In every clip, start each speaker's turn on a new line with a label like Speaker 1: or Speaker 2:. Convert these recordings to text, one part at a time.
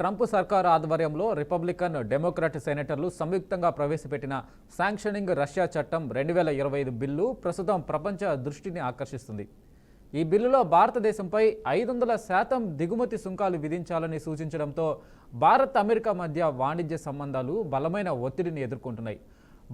Speaker 1: Trump సర్కారు ఆధ్వర్యంలో Republican Democrat సెనేటర్లు సంయుక్తంగా ప్రవేశపెట్టిన శాంక్షనింగ్ రష్యా చట్టం 2025 బిల్లు ప్రస్తుతం ప్రపంచ దృష్టిని ఆకర్షిస్తుంది. ఈ బిల్లులో భారతదేశంపై 500% దిగుమతి సుంకాలు విధించాలని సూచించడంతో భారత్ అమెరికా మధ్య వాణిజ్య సంబంధాలు బలమైన ఒత్తిడిని ఎదుర్కొంటున్నాయి.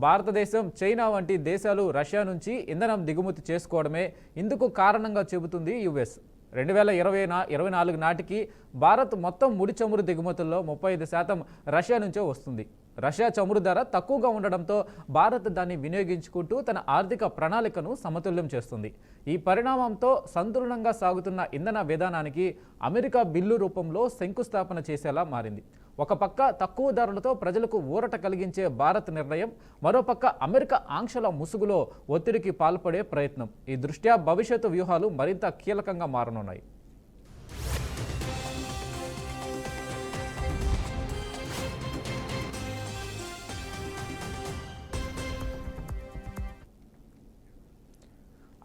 Speaker 1: భారతదేశం, చైనా వంటి దేశాలు రష్యా నుంచి ఇంధనం దిగుమతి చేసుకోవడమే ఇందుకు కారణంగా చెబుతుంది యుఎస్. 2024 నాటికి భారత్ మొత్తం ముడి చమురు దిగుమతుల్లో 35% రష్యా నుంచే వస్తుంది. రష్యా చమురు ధర తక్కువగా ఉండడంతో భారత్ దాన్ని వినియోగించుకుంటూ తన ఆర్థిక ప్రణాళికను సమతుల్యం చేస్తుంది. ఈ పరిణామంతో సంతులనంగా సాగుతున్న ఇంధన విధానానికి అమెరికా బిల్లు రూపంలో శంకుస్థాపన చేసేలా మారింది. ఒక పక్క తక్కువ ధరలతో ప్రజలకు ఊరట కలిగించే భారత్ నిర్ణయం, మరోపక్క అమెరికా ఆంక్షల ముసుగులో ఒత్తిడికి పాల్పడే ప్రయత్నం. ఈ దృష్ట్యా భవిష్యత్తు వ్యూహాలు మరింత కీలకంగా మారనున్నాయి.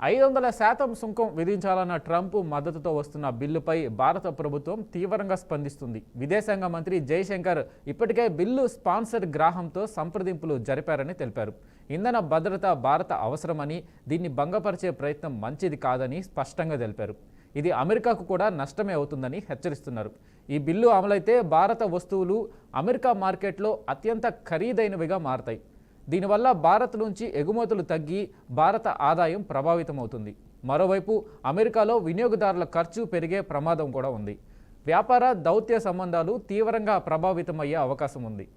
Speaker 1: $500% సుంకం విధించాలన్న ట్రంప్ మద్దతుతో వస్తున్న బిల్లుపై భారత ప్రభుత్వం తీవ్రంగా స్పందిస్తుంది. విదేశాంగ మంత్రి జైశంకర్ ఇప్పటికే బిల్లు స్పాన్సర్ గ్రాహంతో సంప్రదింపులు జరిపారని తెలిపారు. ఇంధన భద్రత భారత అవసరమని, దీన్ని భంగపరిచే ప్రయత్నం మంచిది కాదని స్పష్టంగా తెలిపారు. ఇది అమెరికాకు కూడా నష్టమే అవుతుందని హెచ్చరిస్తున్నారు. ఈ బిల్లు అమలైతే భారత వస్తువులు అమెరికా మార్కెట్లో అత్యంత ఖరీదైనవిగా మారతాయి. దీనివల్ల భారత్ నుంచి ఎగుమతులు తగ్గి భారత ఆదాయం ప్రభావితమవుతుంది. మరోవైపు అమెరికాలో వినియోగదారుల ఖర్చు పెరిగే ప్రమాదం కూడా ఉంది. వ్యాపార, దౌత్య సంబంధాలు తీవ్రంగా ప్రభావితమయ్యే అవకాశం ఉంది.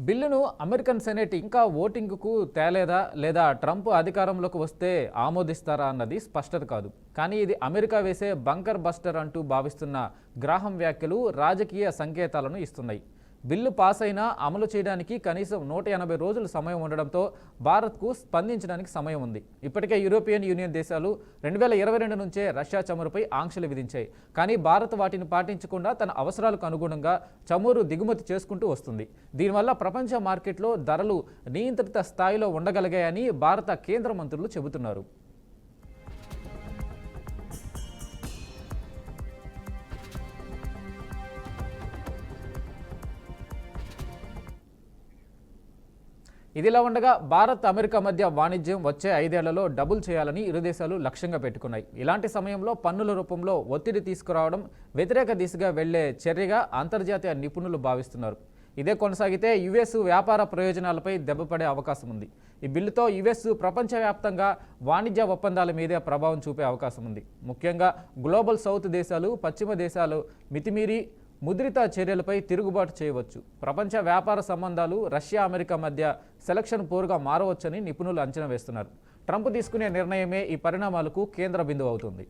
Speaker 1: బిల్లును అమెరికన్ సెనేట్ ఇంకా ఓటింగ్కు తేలేదా, లేదా ట్రంప్ అధికారంలోకి వస్తే ఆమోదిస్తారా అన్నది స్పష్టత కాదు. కానీ ఇది అమెరికా వేసే బంకర్ బస్టర్ అంటూ భావిస్తున్న గ్రాహం వ్యాఖ్యలు రాజకీయ సంకేతాలను ఇస్తున్నాయి. బిల్లు పాస్ అయినా అమలు చేయడానికి కనీసం 180 రోజులు సమయం ఉండడంతో భారత్కు స్పందించడానికి సమయం ఉంది. ఇప్పటికే యూరోపియన్ యూనియన్ దేశాలు 2022 నుంచే రష్యా చమురుపై ఆంక్షలు విధించాయి. కానీ భారత్ వాటిని పాటించకుండా తన అవసరాలకు అనుగుణంగా చమురు దిగుమతి చేసుకుంటూ వస్తుంది. దీనివల్ల ప్రపంచ మార్కెట్లో ధరలు నియంత్రిత స్థాయిలో ఉండగలిగాయని భారత కేంద్ర మంత్రులు చెబుతున్నారు. ఇదిలా ఉండగా భారత్, అమెరికా మధ్య వాణిజ్యం వచ్చే 5 ఏళ్లలో డబుల్ చేయాలని ఇరు దేశాలు లక్ష్యంగా పెట్టుకున్నాయి. ఇలాంటి సమయంలో పన్నుల రూపంలో ఒత్తిడి తీసుకురావడం వ్యతిరేక దిశగా వెళ్లే చర్యగా అంతర్జాతీయ నిపుణులు భావిస్తున్నారు. ఇదే కొనసాగితే యుఎస్ వ్యాపార ప్రయోజనాలపై దెబ్బపడే అవకాశం ఉంది. ఈ బిల్లుతో యుఎస్ ప్రపంచవ్యాప్తంగా వాణిజ్య ఒప్పందాల మీదే ప్రభావం చూపే అవకాశం ఉంది. ముఖ్యంగా గ్లోబల్ సౌత్ దేశాలు, పశ్చిమ దేశాలు మితిమీరి ముద్రిత చర్యలపై తిరుగుబాటు చేయవచ్చు. ప్రపంచ వ్యాపార సంబంధాలు రష్యా, అమెరికా మధ్య సెలక్షన్ పోరుగా మారవచ్చని నిపుణులు అంచనా వేస్తున్నారు. ట్రంప్ తీసుకునే నిర్ణయమే ఈ పరిణామాలకు కేంద్ర బిందువు అవుతుంది.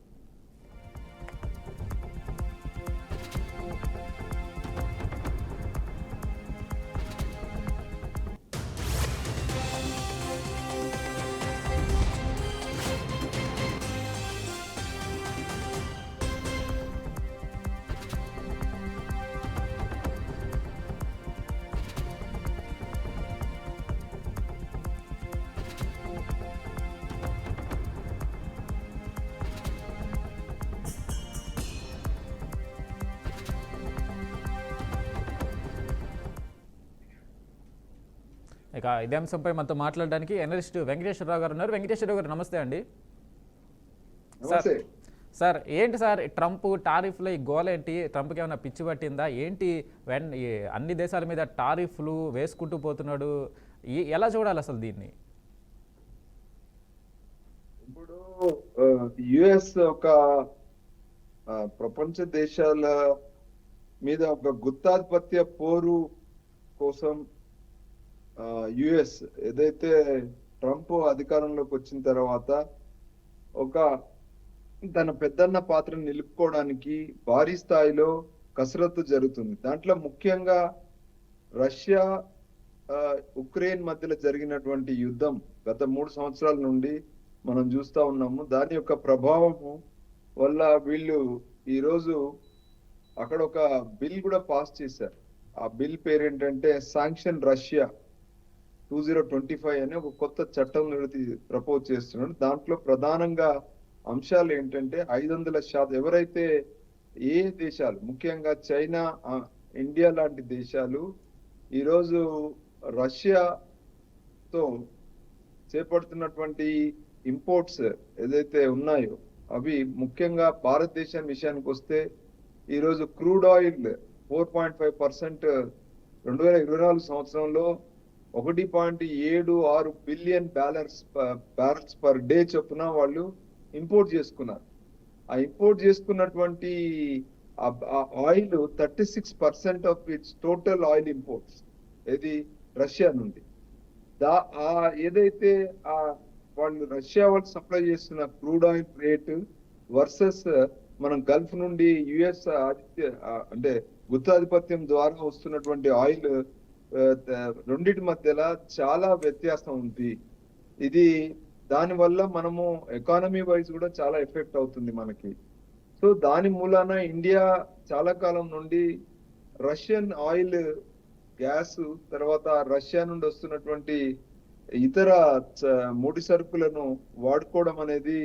Speaker 1: ఇక ఇదే అంశంపై మనతో మాట్లాడడానికి ఎనలిస్ట్ వెంకటేశ్వరరావు గారు ఉన్నారు. వెంకటేశ్వరరావు గారు నమస్తే అండి. సార్ ఏంటి సార్ ట్రంప్ టారిఫ్ల ఈ గోల ఏంటి? ట్రంప్కి ఏమైనా పిచ్చి పట్టిందా ఏంటి? అన్ని దేశాల మీద టారిఫ్లు వేసుకుంటూ పోతున్నాడు. ఎలా చూడాలి అసలు దీన్ని?
Speaker 2: ఇప్పుడు యుఎస్ ఒక ప్రపంచ దేశాల మీద ఒక గుత్తాధిపత్య పోరు కోసం యుఎస్ ఏదైతే ట్రంప్ అధికారంలోకి వచ్చిన తర్వాత ఒక తన పెద్దన్న పాత్రను నిలుపుకోవడానికి భారీ స్థాయిలో కసరత్తు జరుగుతుంది. దాంట్లో ముఖ్యంగా రష్యా ఉక్రెయిన్ మధ్యలో జరిగినటువంటి యుద్ధం గత 3 సంవత్సరాల నుండి మనం చూస్తా ఉన్నాము. దాని యొక్క ప్రభావము వల్ల వీళ్ళు ఈరోజు అక్కడ ఒక బిల్ కూడా పాస్ చేశారు. ఆ బిల్ పేరు ఏంటంటే శాంక్షన్ రష్యా. 2025 అని ఒక కొత్త చట్టం ప్రపోజ్ చేస్తున్నాడు. దాంట్లో ప్రధానంగా అంశాలు ఏంటంటే 500% ఎవరైతే ఏ దేశాలు ముఖ్యంగా చైనా, ఇండియా లాంటి దేశాలు ఈరోజు రష్యాతో చేపడుతున్నటువంటి ఇంపోర్ట్స్ ఏదైతే ఉన్నాయో అవి ముఖ్యంగా భారతదేశం విషయానికి వస్తే ఈరోజు క్రూడ్ ఆయిల్ 4.5% 2024 సంవత్సరంలో 1.76 బిలియన్ బ్యారల్స్ పర్ డే చొప్పున వాళ్ళు ఇంపోర్ట్ చేసుకున్నారు. ఆ ఇంపోర్ట్ చేసుకున్నటువంటి oil 36% of it's total oil imports ఇది రష్యా నుండి. ఏదైతే వాళ్ళు రష్యా వాళ్ళు సప్లై చేస్తున్న క్రూడ్ ఆయిల్ రేటు వర్సెస్ మనం గల్ఫ్ నుండి యుఎస్ అంటే గుత్తాధిపత్యం ద్వారా వస్తున్నటువంటి ఆయిల్ రెండింటి మధ్యలో చాలా వ్యత్యాసం ఉంది. ఇది దానివల్ల మనము ఎకానమీ వైజ్ కూడా చాలా ఎఫెక్ట్ అవుతుంది మనకి. సో దాని మూలాన ఇండియా చాలా కాలం నుండి రష్యన్ ఆయిల్, గ్యాస్, తర్వాత రష్యా నుండి వస్తున్నటువంటి ఇతర ముడి సరుకులను వాడుకోవడం అనేది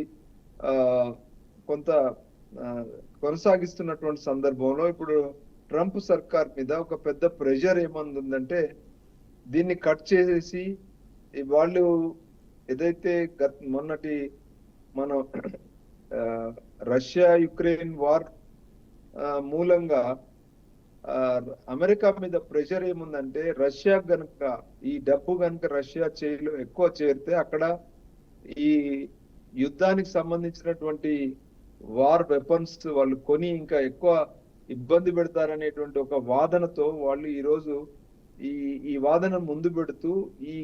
Speaker 2: కొంత కొనసాగిస్తున్నటువంటి సందర్భంలో ఇప్పుడు ట్రంప్ సర్కార్ మీద ఒక పెద్ద ప్రెషర్ ఏమందంటే దీన్ని కట్ చేసేసి వాళ్ళు ఏదైతే మొన్నటి మనం రష్యా యుక్రెయిన్ వార్ మూలంగా అమెరికా మీద ప్రెషర్ ఏముందంటే రష్యా గనుక ఈ డబ్బు గనుక రష్యా ఎక్కువ చేరితే అక్కడ ఈ యుద్ధానికి సంబంధించినటువంటి వార్ వెపన్స్ వాళ్ళు కొని ఇంకా ఎక్కువ ఇబ్బంది పెడతారనేటువంటి ఒక వాదనతో వాళ్ళు ఈరోజు ఈ వాదన ముందు పెడుతూ ఈ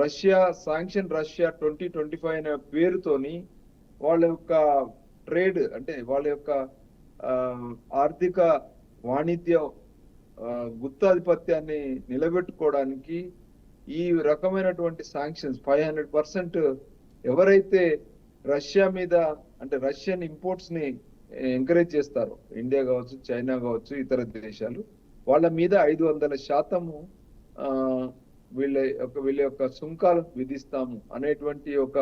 Speaker 2: రష్యా 2025 అనే పేరుతోని వాళ్ళ యొక్క ట్రేడ్ అంటే వాళ్ళ యొక్క ఆర్థిక వాణిజ్య గుత్తాధిపత్యాన్ని నిలబెట్టుకోవడానికి ఈ రకమైనటువంటి శాంక్షన్స్ 500% ఎవరైతే రష్యా మీద అంటే రష్యన్ ఇంపోర్ట్స్ ని ఎంకరేజ్ చేస్తారో ఇండియా కావచ్చు, చైనా కావచ్చు, ఇతర దేశాలు వాళ్ళ మీద 500% వీళ్ళ యొక్క సుంకాలను విధిస్తాము అనేటువంటి ఒక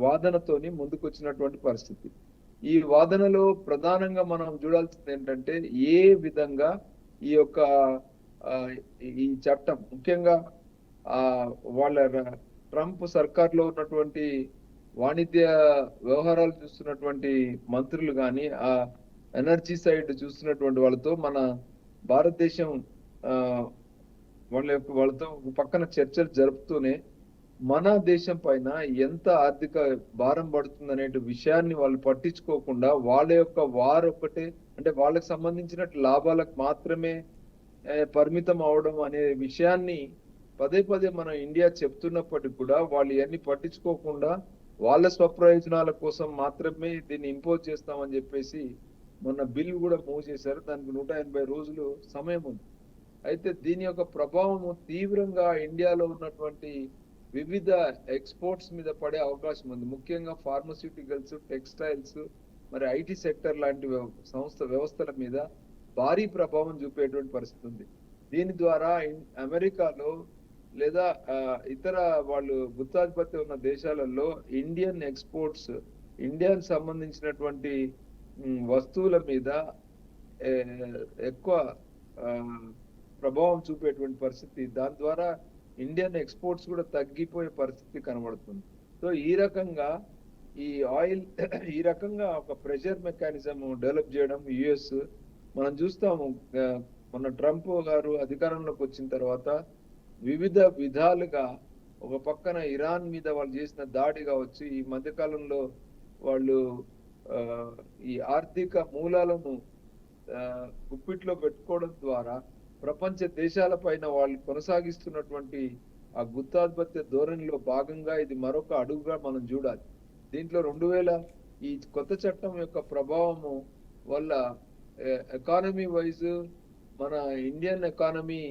Speaker 2: వాదనతోని ముందుకు వచ్చినటువంటి పరిస్థితి. ఈ వాదనలో ప్రధానంగా మనం చూడాల్సింది ఏంటంటే ఏ విధంగా ఈ యొక్క ఈ చట్టం ముఖ్యంగా వాళ్ళ ట్రంప్ సర్కార్ లో ఉన్నటువంటి వాణిజ్య వ్యవహారాలు చూస్తున్నటువంటి మంత్రులు కానీ ఆ ఎనర్జీ సైడ్ చూస్తున్నటువంటి వాళ్ళతో మన భారతదేశం వాళ్ళతో పక్కన చర్చలు జరుపుతూనే మన దేశం పైన ఎంత ఆర్థిక భారం పడుతుంది అనే విషయాన్ని వాళ్ళు పట్టించుకోకుండా వాళ్ళ యొక్క ఒకటే అంటే వాళ్ళకి సంబంధించిన లాభాలకు మాత్రమే పరిమితం అవడం అనే విషయాన్ని పదే పదే మన ఇండియా చెప్తున్నప్పటికీ కూడా వాళ్ళు ఇవన్నీ పట్టించుకోకుండా వాళ్ళ స్వప్రయోజనాల కోసం మాత్రమే దీన్ని ఇంపోజ్ చేస్తామని చెప్పేసి మొన్న బిల్ కూడా మూవ్ చేశారు. దానికి 180 రోజులు సమయం ఉంది. అయితే దీని యొక్క ప్రభావము తీవ్రంగా ఇండియాలో ఉన్నటువంటి వివిధ ఎక్స్పోర్ట్స్ మీద పడే అవకాశం ఉంది. ముఖ్యంగా ఫార్మస్యూటికల్స్, టెక్స్టైల్స్, మరి ఐటీ సెక్టర్ లాంటి వ్యవస్థల మీద భారీ ప్రభావం చూపేటువంటి పరిస్థితి ఉంది. దీని ద్వారా అమెరికాలో లేదా ఇతర వాళ్ళు గుత్తాధిపత్యం ఉన్న దేశాలలో ఇండియన్ ఎక్స్పోర్ట్స్, ఇండియాకి సంబంధించినటువంటి వస్తువుల మీద ఎక్కువ ప్రభావం చూపేటువంటి పరిస్థితి. దాని ద్వారా ఇండియన్ ఎక్స్పోర్ట్స్ కూడా తగ్గిపోయే పరిస్థితి కనబడుతుంది. సో ఈ రకంగా ఈ రకంగా ఒక ప్రెషర్ మెకానిజం డెవలప్ చేయడం యుఎస్ మనం చూస్తాము. మొన్న ట్రంప్ గారు అధికారంలోకి వచ్చిన తర్వాత వివిధ విధాలుగా ఒక పక్కన ఇరాన్ మీద వాళ్ళు చేసిన దాడి కావచ్చు, ఈ మధ్యకాలంలో వాళ్ళు ఈ ఆర్థిక మూలాలను గుప్పిట్లో పెట్టుకోవడం ద్వారా ప్రపంచ దేశాల పైన వాళ్ళు కొనసాగిస్తున్నటువంటి ఆ గుత్తాధిపత్య ధోరణిలో భాగంగా ఇది మరొక అడుగుగా మనం చూడాలి. దీంట్లో ఈ కొత్త చట్టం యొక్క ప్రభావము వల్ల ఎకానమీ వైజ్ మన ఇండియన్ ఎకానమీ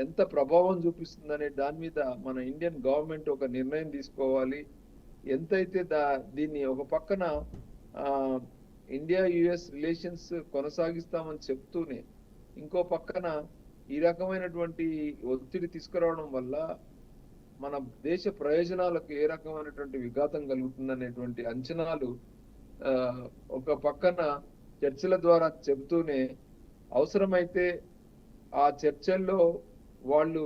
Speaker 2: ఎంత ప్రభావం చూపిస్తుందనే దాని మీద మన ఇండియన్ గవర్నమెంట్ ఒక నిర్ణయం తీసుకోవాలి. ఎంతైతే దీన్ని ఒక పక్కన ఇండియా యుఎస్ రిలేషన్స్ కొనసాగిస్తామని చెప్తూనే ఇంకో పక్కన ఈ రకమైనటువంటి ఒత్తిడి తీసుకురావడం వల్ల మన దేశ ప్రయోజనాలకు ఏ రకమైనటువంటి విఘాతం కలుగుతుందనేటువంటి అంచనాలు ఆ, ఒక పక్కన చర్చల ద్వారా చెబుతూనే అవసరమైతే ఆ చర్చల్లో వాళ్ళు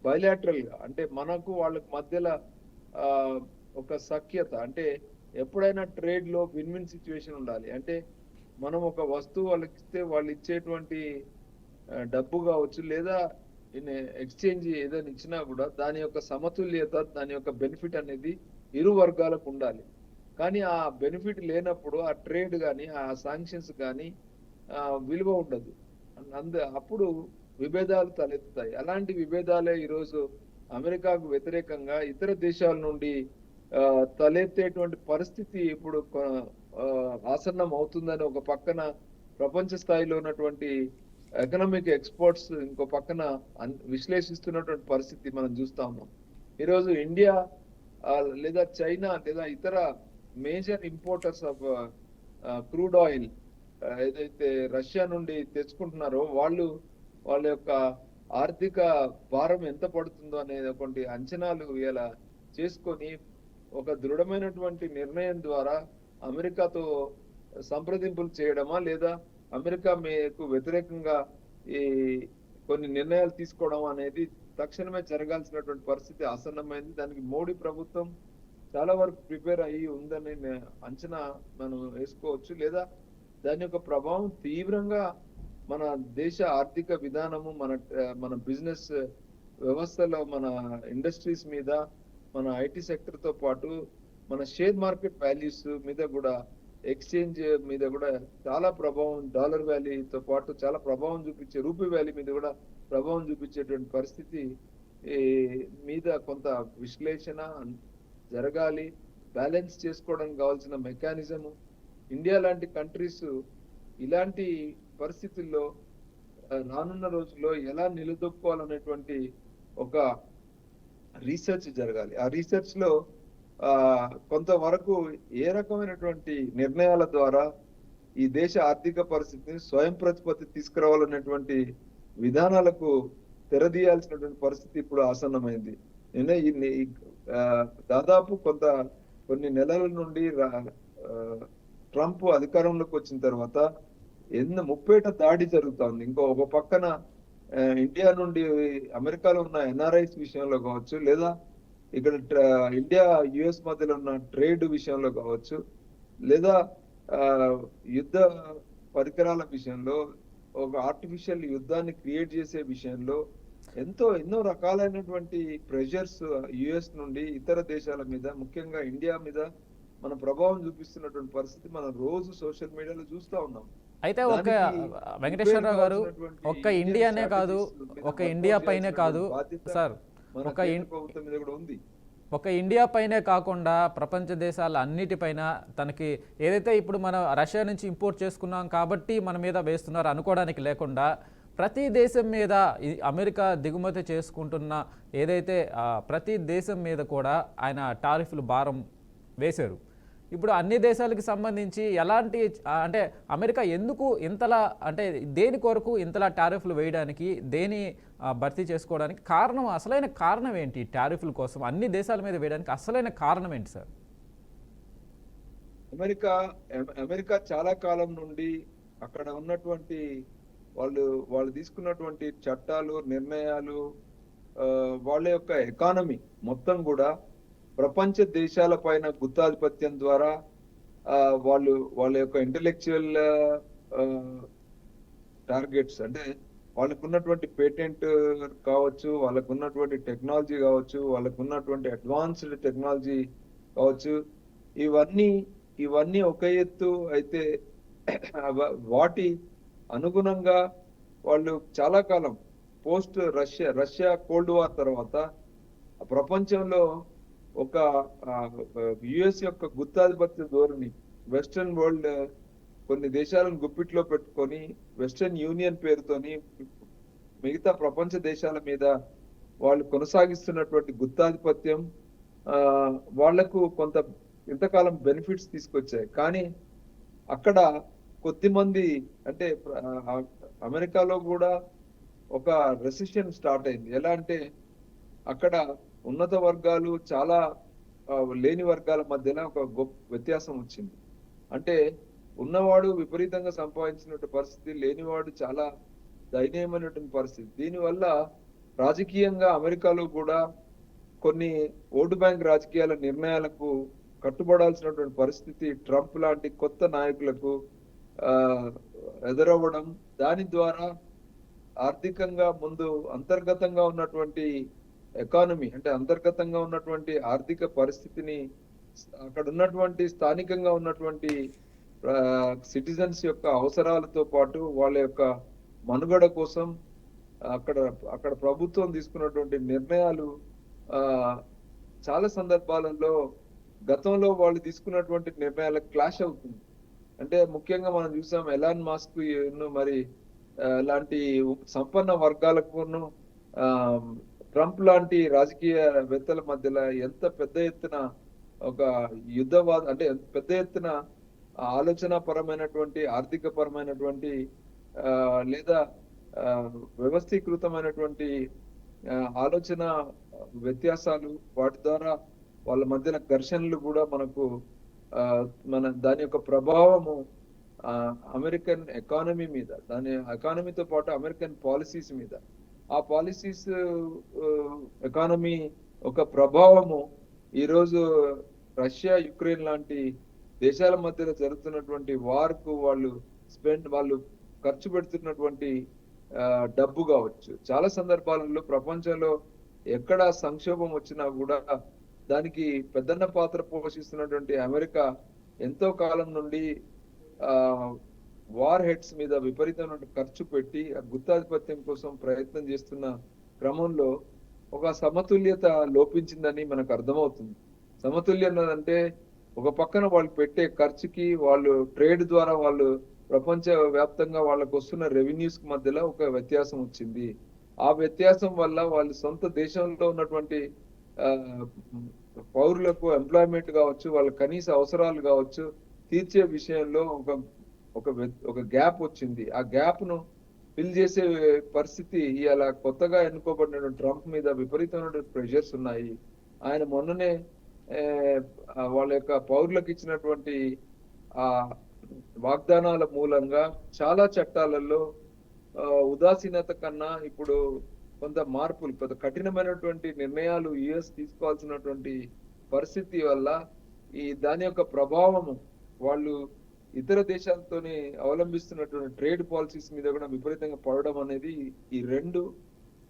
Speaker 2: బయలాటరల్ గా అంటే మనకు వాళ్ళకి మధ్యలో ఆ ఒక సఖ్యత అంటే ఎప్పుడైనా ట్రేడ్ లో విన్ విన్ సిచ్యువేషన్ ఉండాలి. అంటే మనం ఒక వస్తువు వాళ్ళకి ఇస్తే వాళ్ళు ఇచ్చేటువంటి డబ్బు కావచ్చు లేదా ఎక్స్చేంజ్ ఏదైనా ఇచ్చినా కూడా దాని యొక్క సమతుల్యత దాని యొక్క బెనిఫిట్ అనేది ఇరు వర్గాలకు ఉండాలి. కానీ ఆ బెనిఫిట్ లేనప్పుడు ఆ ట్రేడ్ కానీ ఆ శాంక్షన్స్ కానీ విలువ ఉండదు. అప్పుడు విభేదాలు తలెత్తుతాయి. అలాంటి విభేదాలే ఈరోజు అమెరికాకు వ్యతిరేకంగా ఇతర దేశాల నుండి తలెత్తేటువంటి పరిస్థితి ఇప్పుడు ఆసన్నం అవుతుందని ఒక పక్కన ప్రపంచ స్థాయిలో ఉన్నటువంటి ఎకనామిక్ ఎక్స్పర్ట్స్ ఇంకో పక్కన విశ్లేషిస్తున్నటువంటి పరిస్థితి మనం చూస్తా ఉన్నాం. ఈరోజు ఇండియా లేదా చైనా లేదా ఇతర major importers of crude oil ఏదైతే రష్యా నుండి తెచ్చుకుంటున్నారో వాళ్ళ యొక్క ఆర్థిక భారం ఎంత పడుతుందో అనేటువంటి అంచనాలు ఇలా చేసుకొని ఒక దృఢమైనటువంటి నిర్ణయం ద్వారా అమెరికాతో సంప్రదింపులు చేయడమా లేదా అమెరికా మీకు వ్యతిరేకంగా ఈ కొన్ని నిర్ణయాలు తీసుకోవడం అనేది తక్షణమే జరగాల్సినటువంటి పరిస్థితి ఆసన్నమైంది. దానికి మోడీ ప్రభుత్వం చాలా వరకు ప్రిపేర్ అయ్యి ఉందని అంచనా మనం వేసుకోవచ్చు. లేదా దాని యొక్క ప్రభావం తీవ్రంగా మన దేశ ఆర్థిక విధానము మన బిజినెస్ వ్యవస్థలో మన ఇండస్ట్రీస్ మీద మన ఐటీ సెక్టర్ తో పాటు మన షేర్ మార్కెట్ వాల్యూస్ మీద కూడా ఎక్స్చేంజ్ మీద కూడా చాలా ప్రభావం డాలర్ వాల్యూతో పాటు చాలా ప్రభావం చూపించే రూపీ వాల్యూ మీద కూడా ప్రభావం చూపించేటువంటి పరిస్థితి మీద కొంత విశ్లేషణ జరగాలి. బ్యాలెన్స్ చేసుకోవడానికి కావాల్సిన మెకానిజము ఇండియా లాంటి కంట్రీస్ ఇలాంటి పరిస్థితుల్లో రానున్న రోజుల్లో ఎలా నిలదొక్కోవాలనేటువంటి ఒక రీసెర్చ్ జరగాలి. ఆ రీసెర్చ్ లో కొంతవరకు ఏ రకమైనటువంటి నిర్ణయాల ద్వారా ఈ దేశ ఆర్థిక పరిస్థితిని స్వయం ప్రతిపత్తి తీసుకురావాలనేటువంటి విధానాలకు తెరదీయాల్సినటువంటి పరిస్థితి ఇప్పుడు ఆసన్నమైంది. దాదాపు కొన్ని నెలల నుండి ట్రంప్ అధికారంలోకి వచ్చిన తర్వాత ముప్పేట దాడి జరుగుతోంది. ఒక పక్కన ఇండియా నుండి అమెరికాలో ఉన్న ఎన్ఆర్ఐస్ విషయంలో కావచ్చు లేదా ఇక్కడ ఇండియా యుఎస్ మధ్యలో ఉన్న ట్రేడ్ విషయంలో కావచ్చు లేదా యుద్ధ పరికరాల విషయంలో ఒక ఆర్టిఫిషియల్ యుద్ధాన్ని క్రియేట్ చేసే విషయంలో ఎన్నో రకాలైనటువంటి ప్రెషర్స్ యుఎస్ నుండి ఇతర దేశాల మీద ముఖ్యంగా ఇండియా మీద మన ప్రభావం చూపిస్తున్నటువంటి పరిస్థితి మనం రోజు సోషల్ మీడియాలో చూస్తా ఉన్నాం.
Speaker 1: అయితే వెంకటేశ్వరరావు గారు ఒక్క ఇండియానే కాదు, ఒక ఇండియా పైనే కాదు సార్,
Speaker 2: ప్రభుత్వం మీద కూడా ఉంది.
Speaker 1: ఒక ఇండియా పైనే కాకుండా ప్రపంచ దేశాల అన్నిటిపైన తనకి ఏదైతే ఇప్పుడు మనం రష్యా నుంచి ఇంపోర్ట్ చేసుకున్నాం కాబట్టి మన మీద వేస్తున్నారు అనుకోవడానికి లేకుండా ప్రతి దేశం మీద అమెరికా దిగుమతి చేసుకుంటున్న ఏదైతే ప్రతి దేశం మీద కూడా ఆయన టారిఫ్లు భారం వేశారు. ఇప్పుడు అన్ని దేశాలకు సంబంధించి ఎలాంటి అంటే అమెరికా ఎందుకు ఇంతలా అంటే దేని కొరకు ఇంతలా టారిఫ్లు వేయడానికి దేని భర్తీ చేసుకోవడానికి కారణం అసలైన కారణం ఏంటి? టారిఫ్ల కోసం అన్ని దేశాల మీద వేయడానికి అసలైన కారణం ఏంటి సార్?
Speaker 2: అమెరికా చాలా కాలం నుండి అక్కడ ఉన్నటువంటి వాళ్ళు తీసుకున్నటువంటి చట్టాలు నిర్ణయాలు వాళ్ళ యొక్క ఎకానమీ మొత్తం కూడా ప్రపంచ దేశాల పైన గుత్తాధిపత్యం ద్వారా వాళ్ళ యొక్క ఇంటెలెక్చువల్ టార్గెట్స్ అంటే వాళ్ళకు ఉన్నటువంటి పేటెంట్ కావచ్చు, వాళ్ళకు ఉన్నటువంటి టెక్నాలజీ కావచ్చు, వాళ్ళకు ఉన్నటువంటి అడ్వాన్స్డ్ టెక్నాలజీ కావచ్చు, ఇవన్నీ ఒక ఎత్తు అయితే వాటి అనుగుణంగా వాళ్ళు చాలా కాలం పోస్ట్ రష్యా కోల్డ్ వార్ తర్వాత ప్రపంచంలో ఒక యుఎస్ యొక్క గుత్తాధిపత్య ధోరణి వెస్టర్న్ వరల్డ్ కొన్ని దేశాలను గుప్పిట్లో పెట్టుకొని వెస్టర్న్ యూనియన్ పేరుతోని మిగతా ప్రపంచ దేశాల మీద వాళ్ళు కొనసాగిస్తున్నటువంటి గుత్తాధిపత్యం వాళ్లకు ఇంతకాలం బెనిఫిట్స్ తీసుకొచ్చాయి. కానీ అక్కడ కొద్దిమంది అంటే అమెరికాలో కూడా ఒక రెసిషన్ స్టార్ట్ అయింది. ఎలా అంటే అక్కడ ఉన్నత వర్గాలు చాలా లేని వర్గాల మధ్యన ఒక గొప్ప వ్యత్యాసం వచ్చింది. అంటే ఉన్నవాడు విపరీతంగా సంపాదించినటువంటి పరిస్థితి, లేనివాడు చాలా దయనీయమైనటువంటి పరిస్థితి. దీనివల్ల రాజకీయంగా అమెరికాలో కూడా కొన్ని ఓటు బ్యాంక్ రాజకీయాల నిర్ణయాలకు కట్టుబడాల్సినటువంటి పరిస్థితి ట్రంప్ లాంటి కొత్త నాయకులకు ఆ ఎదురవ్వడం, దాని ద్వారా ఆర్థికంగా ముందు అంతర్గతంగా ఉన్నటువంటి ఎకానమీ అంటే అంతర్గతంగా ఉన్నటువంటి ఆర్థిక పరిస్థితిని అక్కడ ఉన్నటువంటి స్థానికంగా ఉన్నటువంటి సిటిజన్స్ యొక్క అవసరాలతో పాటు వాళ్ళ యొక్క మనుగడ కోసం అక్కడ అక్కడ ప్రభుత్వం తీసుకున్నటువంటి నిర్ణయాలు ఆ చాలా సందర్భాలలో గతంలో వాళ్ళు తీసుకున్నటువంటి నిర్ణయాలకు క్లాష్ అవుతుంది. అంటే ముఖ్యంగా మనం చూసాం ఎలాన్ మాస్క్ మరి లాంటి సంపన్న వర్గాలకును ఆ ట్రంప్ లాంటి రాజకీయవేత్తల మధ్యలో ఎంత పెద్ద ఎత్తున ఒక యుద్ధవాద అంటే పెద్ద ఎత్తున ఆలోచన పరమైనటువంటి ఆర్థిక పరమైనటువంటి లేదా వ్యవస్థీకృతమైనటువంటి ఆలోచన వ్యత్యాసాలు, వాటి ద్వారా వాళ్ళ మధ్యన ఘర్షణలు కూడా మనకు మన దాని యొక్క ప్రభావము అమెరికన్ ఎకానమీ మీద, దాని ఎకానమీతో పాటు అమెరికన్ పాలసీస్ మీద, ఆ పాలసీస్ ఎకానమీ ఒక ప్రభావము ఈరోజు రష్యా యుక్రెయిన్ లాంటి దేశాల మధ్యలో జరుగుతున్నటువంటి వార్కు వాళ్ళు ఖర్చు పెడుతున్నటువంటి డబ్బు కావచ్చు. చాలా సందర్భాలలో ప్రపంచంలో ఎక్కడ సంక్షోభం వచ్చినా కూడా దానికి పెద్దన్న పాత్ర పోషిస్తున్నటువంటి అమెరికా ఎంతో కాలం నుండి వార్ హెడ్స్ మీద విపరీతమైన ఖర్చు పెట్టి గుత్తాధిపత్యం కోసం ప్రయత్నం చేస్తున్న క్రమంలో ఒక సమతుల్యత లోపించిందని మనకు అర్థమవుతుంది. సమతుల్యం అంటే ఒక పక్కన వాళ్ళు పెట్టే ఖర్చుకి, వాళ్ళు ట్రేడ్ ద్వారా వాళ్ళు ప్రపంచ వ్యాప్తంగా వాళ్ళకు వస్తున్న రెవెన్యూస్ మధ్యలో ఒక వ్యత్యాసం వచ్చింది. ఆ వ్యత్యాసం వల్ల వాళ్ళు సొంత దేశంలో ఉన్నటువంటి పౌరులకు ఎంప్లాయ్మెంట్ కావచ్చు, వాళ్ళ కనీస అవసరాలు కావచ్చు తీర్చే విషయంలో ఒక గ్యాప్ వచ్చింది. ఆ గ్యాప్ ను ఫిల్ చేసే పరిస్థితి ఇలా కొత్తగా ఎన్నుకోబడిన ట్రంప్ మీద విపరీతమైన ప్రెషర్స్ ఉన్నాయి. ఆయన మొన్ననే వాళ్ళ యొక్క పౌరులకు ఇచ్చినటువంటి ఆ వాగ్దానాల మూలంగా చాలా చట్టాలలో ఉదాసీనత కన్నా ఇప్పుడు కొంత మార్పులు, కొంత కఠినమైనటువంటి నిర్ణయాలు యుఎస్ తీసుకోవాల్సినటువంటి పరిస్థితి వల్ల దాని యొక్క ప్రభావము వాళ్ళు ఇతర దేశాలతోని అవలంబిస్తున్నటువంటి ట్రేడ్ పాలసీస్ మీద కూడా విపరీతంగా పడడం అనేది ఈ రెండు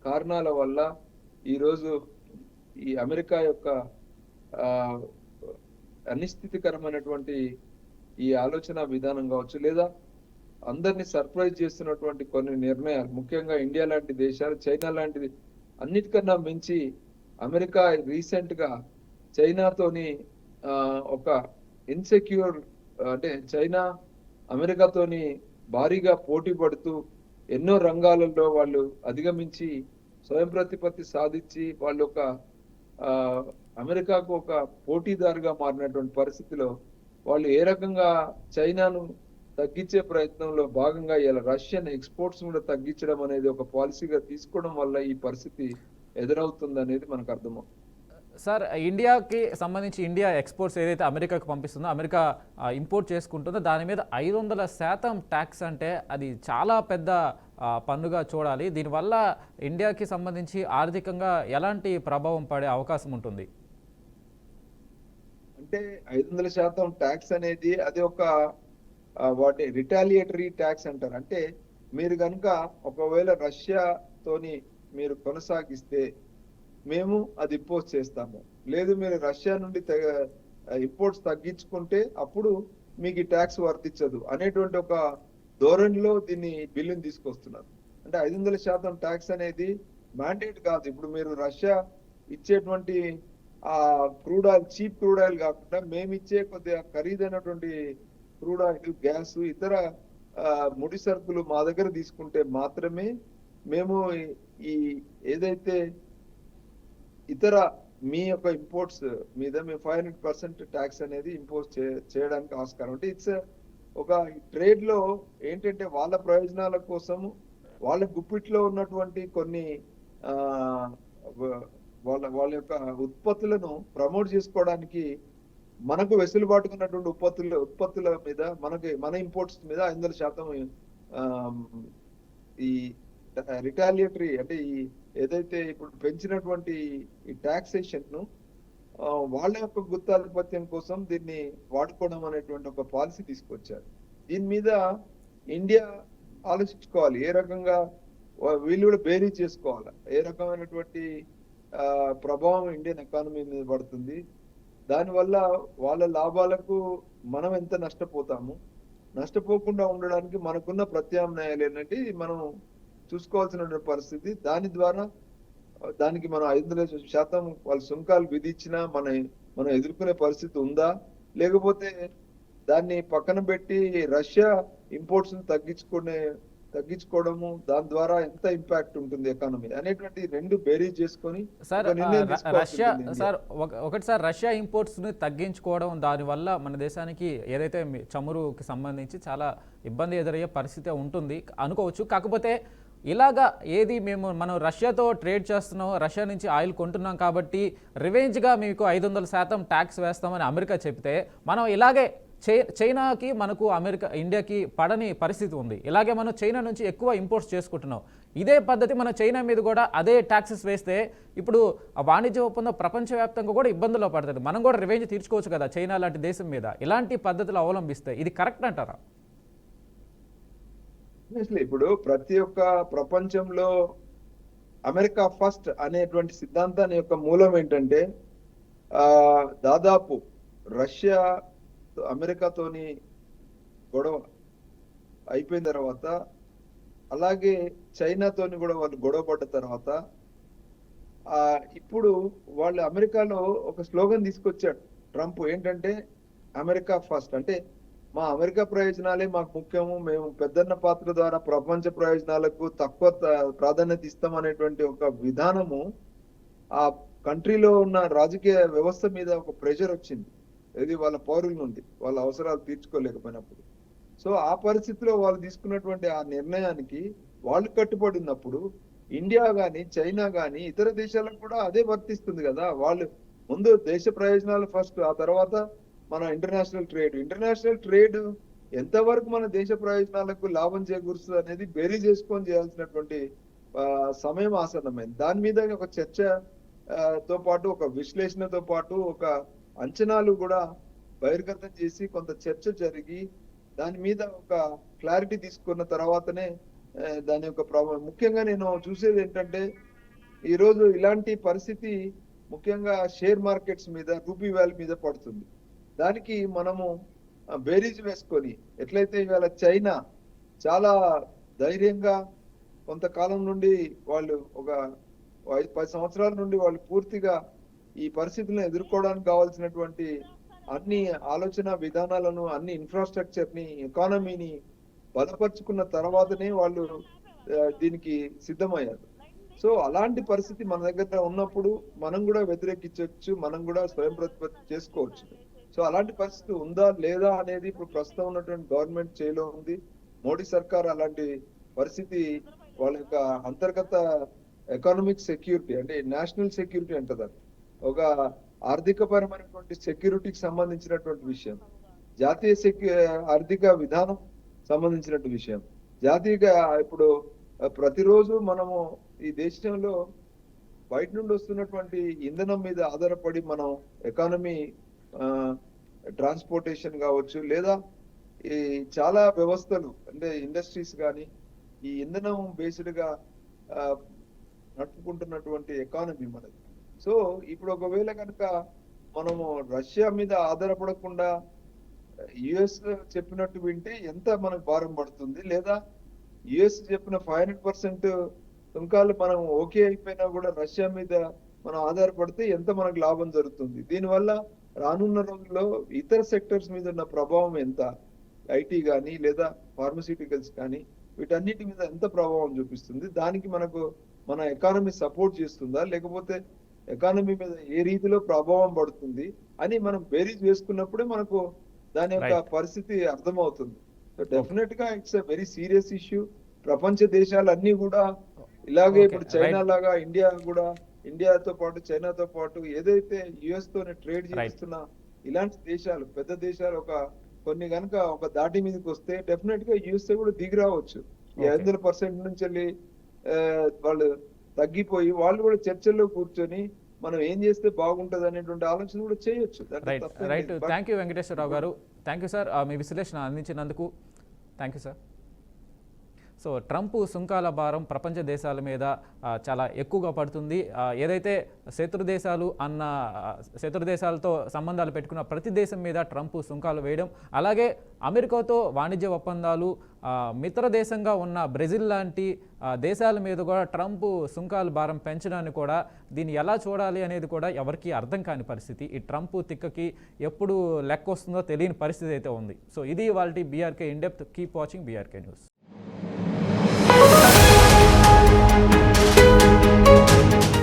Speaker 2: కారణాల వల్ల ఈరోజు ఈ అమెరికా యొక్క అనిశ్చితికరమైనటువంటి ఈ ఆలోచన విధానం కావచ్చు, లేదా అందరినీ సర్ప్రైజ్ చేస్తున్నటువంటి కొన్ని నిర్ణయాలు, ముఖ్యంగా ఇండియా లాంటి దేశాలు, చైనా లాంటిది అన్నిటికన్నా మించి అమెరికా రీసెంట్ గా చైనాతోని ఒక ఇన్సెక్యూర్ అంటే చైనా అమెరికాతోని భారీగా పోటీ పడుతూ ఎన్నో రంగాలలో వాళ్ళు అధిగమించి స్వయం ప్రతిపత్తి సాధించి వాళ్ళు ఒక అమెరికాకు ఒక పోటీదారుగా మారినటువంటి పరిస్థితిలో వాళ్ళు ఏ రకంగా చైనాను తగ్గించే ప్రయత్నంలో భాగంగా ఇలా రష్యన్ ఎక్స్పోర్ట్స్ కూడా తగ్గించడం అనేది ఒక పాలసీగా తీసుకోవడం వల్ల ఈ పరిస్థితి ఎదురవుతుంది అనేది మనకు అర్థమవుతుంది.
Speaker 1: సార్, ఇండియాకి సంబంధించి ఇండియా ఎక్స్పోర్ట్స్ ఏదైతే అమెరికాకు పంపిస్తుందో, అమెరికా ఇంపోర్ట్ చేసుకుంటుందో దాని మీద 500% ట్యాక్స్ అంటే అది చాలా పెద్ద పన్నుగా చూడాలి. దీనివల్ల ఇండియాకి సంబంధించి ఆర్థికంగా ఎలాంటి ప్రభావం పడే అవకాశం ఉంటుంది?
Speaker 2: అంటే 500% ట్యాక్స్ అనేది అది ఒక వాటి రిటాలియేటరీ ట్యాక్స్ అంటారు. అంటే మీరు కనుక ఒకవేళ రష్యాతోని మీరు కొనసాగిస్తే మేము అది ఇంపోజ్ చేస్తాము, లేదు మీరు రష్యా నుండి ఇంపోర్ట్స్ తగ్గించుకుంటే అప్పుడు మీకు ఈ ట్యాక్స్ వర్తించదు అనేటువంటి ఒక ధోరణిలో దీన్ని బిల్లుని తీసుకొస్తున్నారు. అంటే 500% ట్యాక్స్ అనేది మ్యాండేట్ కాదు. ఇప్పుడు మీరు రష్యా ఇచ్చేటువంటి crude oil, cheap crude oil కాకుండా మేము ఇచ్చే కొద్దిగా ఖరీదైనటువంటి క్రూడ్ ఆయిల్, గ్యాస్, ఇతర ముడి సరుకులు మా దగ్గర తీసుకుంటే మాత్రమే మేము ఈ ఏదైతే ఇతర మీ యొక్క ఇంపోర్ట్స్ మీద మేము 500% ట్యాక్స్ అనేది ఇంపోజ్ చేయడానికి ఆస్కారం. అంటే ఇట్స్ ఒక ట్రేడ్ లో ఏంటంటే వాళ్ళ ప్రయోజనాల కోసము వాళ్ళ గుప్పిట్లో ఉన్నటువంటి కొన్ని ఆ వ- వాళ్ళ యొక్క ఉత్పత్తులను ప్రమోట్ చేసుకోవడానికి మనకు వెసులుబాటుగా ఉన్నటువంటి ఉత్పత్తుల మీద మన ఇంపోర్ట్స్ మీద 500% ఆ, ఈ రిటాలియేటరీ అంటే ఈ ఏదైతే ఇప్పుడు పెంచినటువంటి ఈ టాక్సేషన్ ను వాళ్ళ యొక్క గుత్తాధిపత్యం కోసం దీన్ని వాడుకోవడం అనేటువంటి ఒక పాలసీ తీసుకొచ్చారు. దీని మీద ఇండియా ఆలోచించుకోవాలి, ఏ రకంగా వీళ్ళు కూడా బేరీ చేసుకోవాలి, ఏ రకమైనటువంటి ప్రభావం ఇండియన్ ఎకానమీ మీద పడుతుంది, దానివల్ల వాళ్ళ లాభాలకు మనం ఎంత నష్టపోతాము, నష్టపోకుండా ఉండడానికి మనకున్న ప్రత్యామ్నాయాలు ఏంటంటే మనం చూసుకోవాల్సిన పరిస్థితి. దాని ద్వారా దానికి మనం 500% వాళ్ళు సుంకాలు విధించినా మనం ఎదుర్కొనే పరిస్థితి ఉందా, లేకపోతే దాన్ని పక్కన పెట్టి రష్యా ఇంపోర్ట్స్ తగ్గించుకోవడము దాని ద్వారా ఎంత ఇంపాక్ట్ ఉంటుంది ఎకానమీ అనేటువంటి రెండు బేరీజ్ చేసుకొని
Speaker 1: సార్
Speaker 2: ఒక నిర్ణయం తీసుకోవాల్సి
Speaker 1: రష్యా
Speaker 2: ఉంటుంది ఇండియా.
Speaker 1: సార్ ఒకటి సార్, రష్యా ఇంపోర్ట్స్ని తగ్గించుకోవడం దానివల్ల మన దేశానికి ఏదైతే చమురుకి సంబంధించి చాలా ఇబ్బంది ఎదురయ్యే పరిస్థితి ఉంటుంది అనుకోవచ్చు. కాకపోతే ఇలాగా మనం రష్యాతో ట్రేడ్ చేస్తున్నాం, రష్యా నుంచి ఆయిల్ కొంటున్నాం కాబట్టి రివెంజ్గా మీకు 500% ట్యాక్స్ వేస్తామని అమెరికా చెప్తే మనం ఇలాగే చైనాకి మనకు ఇండియాకి పడని పరిస్థితి ఉంది. ఇలాగే మనం చైనా నుంచి ఎక్కువ ఇంపోర్ట్స్ చేసుకుంటున్నాం. ఇదే పద్ధతి మన చైనా మీద కూడా అదే ట్యాక్సెస్ వేస్తే ఇప్పుడు ఆ వాణిజ్య ఒప్పందం ప్రపంచవ్యాప్తంగా కూడా ఇబ్బందుల్లో పడుతుంది. మనం కూడా రివెంజ్ తీర్చుకోవచ్చు కదా చైనా లాంటి దేశం మీద. ఇలాంటి పద్ధతులు అవలంబిస్తే ఇది కరెక్ట్ అంటారా?
Speaker 2: ఇప్పుడు ప్రతి ఒక్క ప్రపంచంలో అమెరికా ఫస్ట్ అనేటువంటి సిద్ధాంతాన్ని యొక్క మూలం ఏంటంటే దాదాపు రష్యా అమెరికాతోని గొడవ అయిపోయిన తర్వాత, అలాగే చైనాతోని కూడా వాళ్ళు గొడవ పడ్డ తర్వాత ఇప్పుడు వాళ్ళు అమెరికాలో ఒక స్లోగన్ తీసుకొచ్చాడు ట్రంప్, ఏంటంటే అమెరికా ఫస్ట్. అంటే మా అమెరికా ప్రయోజనాలే మాకు ముఖ్యము, మేము పెద్దన్న పాత్ర ద్వారా ప్రపంచ ప్రయోజనాలకు తక్కువ ప్రాధాన్యత ఇస్తాం అనేటువంటి ఒక విధానము ఆ కంట్రీలో ఉన్న రాజకీయ వ్యవస్థ మీద ఒక ప్రెషర్ వచ్చింది, ఇది వాళ్ళ పౌరుల నుండి, వాళ్ళ అవసరాలు తీర్చుకోలేకపోయినప్పుడు. సో ఆ పరిస్థితిలో వాళ్ళు తీసుకున్నటువంటి ఆ నిర్ణయానికి వాళ్ళు కట్టుబడి ఉన్నప్పుడు ఇండియా గాని చైనా గాని ఇతర దేశాలకు కూడా అదే వర్తిస్తుంది కదా. వాళ్ళు ముందు దేశ ప్రయోజనాలు ఫస్ట్, ఆ తర్వాత మన ఇంటర్నేషనల్ ట్రేడ్ ఎంతవరకు మన దేశ ప్రయోజనాలకు లాభం చేకూరుస్తుంది అనేది బేరీ చేసుకొని చేయాల్సినటువంటి సమయం ఆసన్నమైంది. దాని మీద ఒక చర్చ తో పాటు ఒక విశ్లేషణతో పాటు ఒక అంచనాలు కూడా బహిర్గతం చేసి కొంత చర్చ జరిగి దాని మీద ఒక క్లారిటీ తీసుకున్న తర్వాతనే దాని యొక్క ప్రభావం. ముఖ్యంగా నేను చూసేది ఏంటంటే ఈరోజు ఇలాంటి పరిస్థితి ముఖ్యంగా షేర్ మార్కెట్స్ మీద, రూపీ వాల్యూ మీద పడుతుంది. దానికి మనము బేరీజ్ వేసుకొని ఎట్లయితే ఇవాళ చైనా చాలా ధైర్యంగా కొంతకాలం నుండి వాళ్ళు ఒక 5-10 సంవత్సరాల నుండి వాళ్ళు పూర్తిగా ఈ పరిస్థితులను ఎదుర్కోవడానికి కావాల్సినటువంటి అన్ని ఆలోచన విధానాలను, అన్ని ఇన్ఫ్రాస్ట్రక్చర్ ని, ఎకానమీని బలపరుచుకున్న తర్వాతనే వాళ్ళు దీనికి సిద్ధమయ్యారు. సో అలాంటి పరిస్థితి మన దగ్గర ఉన్నప్పుడు మనం కూడా వ్యతిరేకించవచ్చు, మనం కూడా స్వయం ప్రతిపత్తి చేసుకోవచ్చు. సో అలాంటి పరిస్థితి ఉందా లేదా అనేది ఇప్పుడు ప్రస్తుతం ఉన్నటువంటి గవర్నమెంట్ చేలో ఉంది. మోడీ సర్కార్ అలాంటి పరిస్థితి వాళ్ళ యొక్క అంతర్గత ఎకానమిక్ సెక్యూరిటీ అంటే నేషనల్ సెక్యూరిటీ అంటారు, ఒక ఆర్థిక పరమైనటువంటి సెక్యూరిటీకి సంబంధించినటువంటి విషయం, జాతీయ ఆర్థిక విధానం సంబంధించినటువంటి విషయం, జాతీయ ఇప్పుడు ప్రతిరోజు మనము ఈ దేశంలో బయట నుండి వస్తున్నటువంటి ఇంధనం మీద ఆధారపడి మనం ఎకానమీ ట్రాన్స్పోర్టేషన్ కావచ్చు, లేదా ఈ చాలా వ్యవస్థలు అంటే ఇండస్ట్రీస్ కానీ ఈ ఇంధనం బేస్డ్ గా నడుపుకుంటున్నటువంటి ఎకానమీ మనది. సో ఇప్పుడు ఒకవేళ కనుక మనము రష్యా మీద ఆధారపడకుండా యుఎస్ చెప్పినట్టు వింటే ఎంత మనకు భారం పడుతుంది, లేదా యుఎస్ చెప్పిన 500% సుంకాలు మనం ఓకే అయిపోయినా కూడా రష్యా మీద మనం ఆధారపడితే ఎంత మనకు లాభం జరుగుతుంది, దీనివల్ల రానున్న రోజుల్లో ఇతర సెక్టర్స్ మీద ఉన్న ప్రభావం ఎంత, ఐటీ కానీ లేదా ఫార్మస్యూటికల్స్ కానీ వీటన్నిటి మీద ఎంత ప్రభావం చూపిస్తుంది, దానికి మన ఎకానమీ సపోర్ట్ చేస్తుందా, లేకపోతే ఎకానమీ మీద ఏ రీతిలో ప్రభావం పడుతుంది అని మనం బేరీజ్ వేసుకున్నప్పుడే మనకు దాని యొక్క పరిస్థితి అర్థమవుతుంది. సో డెఫినెట్ గా it's a very serious issue. ప్రపంచ దేశాలన్నీ కూడా ఇలాగే
Speaker 1: ఓకే,
Speaker 2: ఇప్పుడు చైనా
Speaker 1: రైట్,
Speaker 2: లాగా ఇండియా కూడా, ఇండియాతో పాటు చైనాతో పాటు ఏదైతే యుఎస్ తోనే ట్రేడ్
Speaker 1: రైట్.
Speaker 2: చేస్తున్న ఇలాంటి దేశాలు, పెద్ద దేశాలు కొన్ని గనుక ఒక దాటి మీదకి వస్తే డెఫినెట్ గా యుఎస్ఏ కూడా దిగి రావచ్చు. ఈ
Speaker 1: ఓకే.
Speaker 2: 500% నుంచి వెళ్ళి వాళ్ళు తగ్గిపోయి వాళ్ళు కూడా చర్చల్లో కూర్చొని మనం ఏం చేస్తే బాగుంటది అనేటువంటి ఆలోచన కూడా చేయొచ్చు. దాంట్లో
Speaker 1: రైట్,
Speaker 2: తప్పేం
Speaker 1: రైట్.
Speaker 2: లేదు. బట్
Speaker 1: థ్యాంక్ యూ వెంకటేశ్వరరావు గారు. థ్యాంక్ యూ సార్, మీ విశ్లేషణ అందించినందుకు. Thank you sir. So Trump సుంకాల భారం ప్రపంచ దేశాల మీద చాలా ఎక్కువగా పడుతుంది. ఏదైతే శత్రు దేశాలతో సంబంధాలు పెట్టుకున్న ప్రతి దేశం మీద ట్రంప్ సుంకాలు వేయడం, అలాగే అమెరికాతో వాణిజ్య ఒప్పందాలు, మిత్ర దేశంగా ఉన్న బ్రెజిల్ లాంటి దేశాల మీద కూడా ట్రంప్ సుంకాల భారం పెంచడాన్ని కూడా, దీన్ని ఎలా చూడాలి అనేది కూడా ఎవరికీ అర్థం కాని పరిస్థితి. ఈ ట్రంప్ తిక్కకి ఎప్పుడు లెక్క వస్తుందో తెలియని పరిస్థితి అయితే ఉంది. సో ఇది వాళ్ళ BRK in depth. Keep watching BRK news.